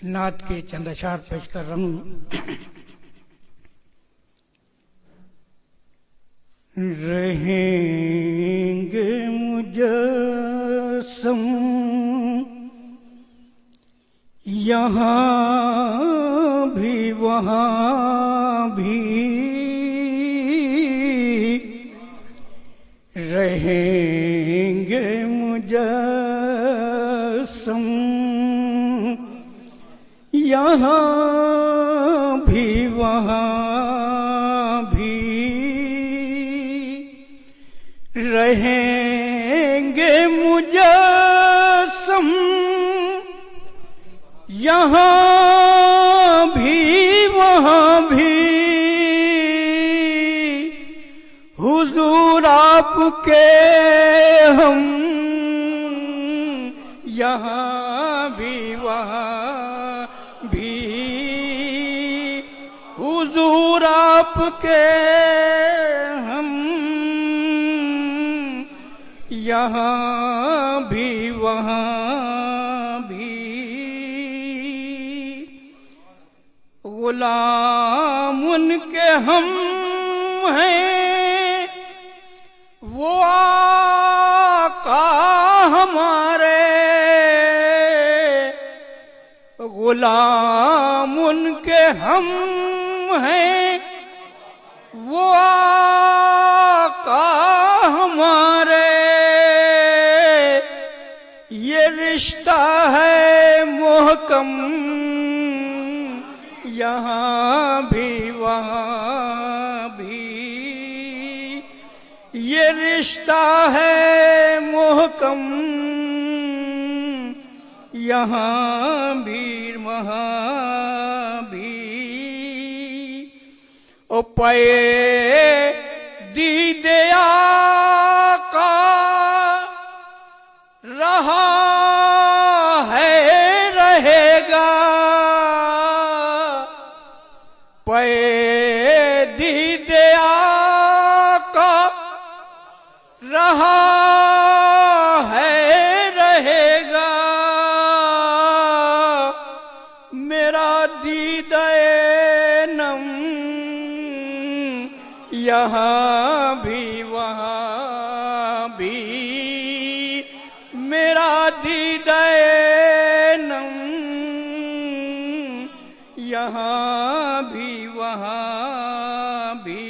नात के चंद अशार पेश कर रहा हूं। रहेंगे मुजस्सम यहाँ भी वहाँ भी, रहेंगे मुजस्सम यहाँ भी वहाँ भी, रहेंगे मुजस्सम यहाँ भी वहाँ भी। हुजूर आपके हम यहाँ भी वहाँ भी, हुजूर आपके हम यहाँ भी वहाँ भी। गुलाम उनके हम हैं, वो आका हमारे, गुलाम उनके हम हैं, वो आका हमारे। ये रिश्ता है मोहकम यहाँ भी वहाँ भी, ये रिश्ता है मोहकम यहाँ भी वहाँ भी। ओ पे दीदे आका रहा है रहेगा, पे दीदे आका रहा है रहेगा। मेरा दीदे नम यहाँ भी वहाँ भी, मेरा दीदे नम यहाँ भी वहाँ भी।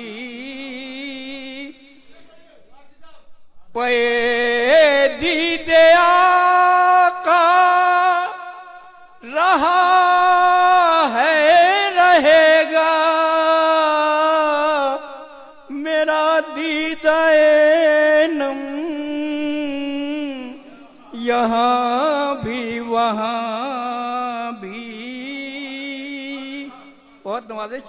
पे दीदे आका रहा है रहेगा, मेरा दीदे नम यहाँ भी वहाँ भी। बहुत नवाज़िश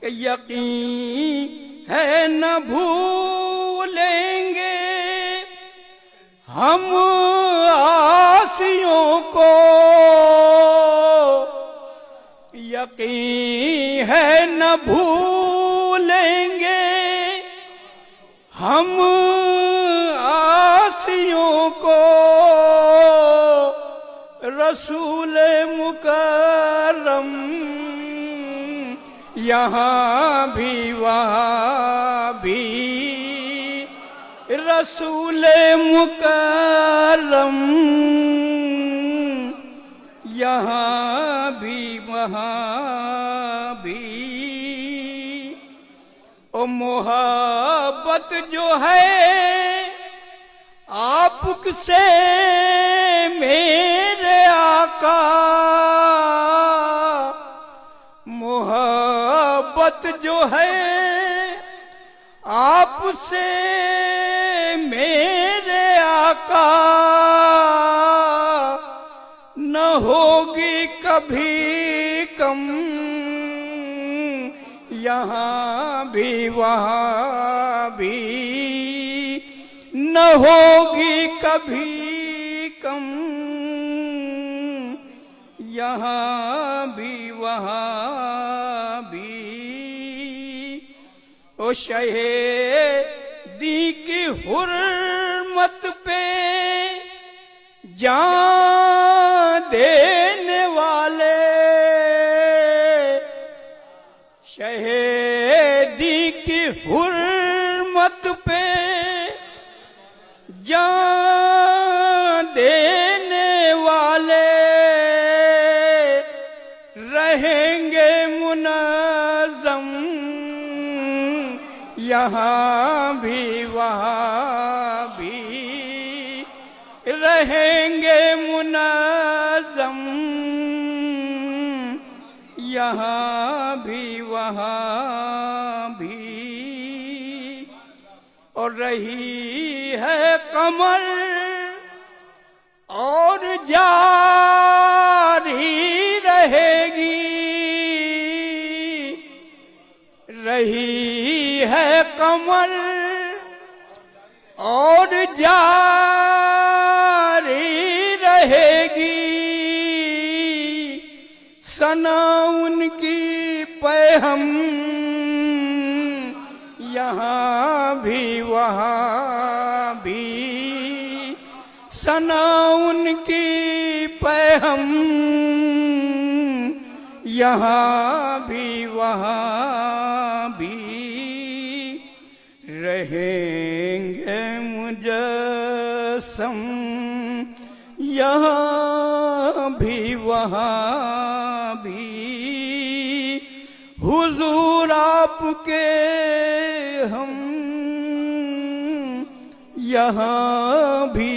कि यकीन है न भूलेंगे हम आसियों को, यकीन है न भूलेंगे हम आसियों को। रसूल मुकर्रम यहाँ भी वहाँ भी, रसूल मुकर्रम यहाँ भी वहाँ भी। ओ मोहब्बत जो है आपसे मेरे आका, मोहब्बत जो है आपसे मेरे आका, न होगी कभी कम यहाँ भी वहाँ भी, न होगी कभी कम यहाँ भी वहाँ भी। ओ शहीदी की हुर्मत पे जान देने वाले हुर्मत पे जान देने वाले रहेंगे मुनज़्ज़म, यहाँ भी वहाँ भी रहेंगे मुनज़्ज़म, यहाँ भी वहाँ भी। और रही है कमर और जारी रहेगी, रही है कमर और जारी रहेगी, सना उनकी पैहम यहाँ भी वहाँ भी, सना उनकी पैहम यहाँ भी वहाँ भी, रहेंगे मुजस्सम यहाँ भी वहाँ भी। हुजूर आपके हम यहाँ भी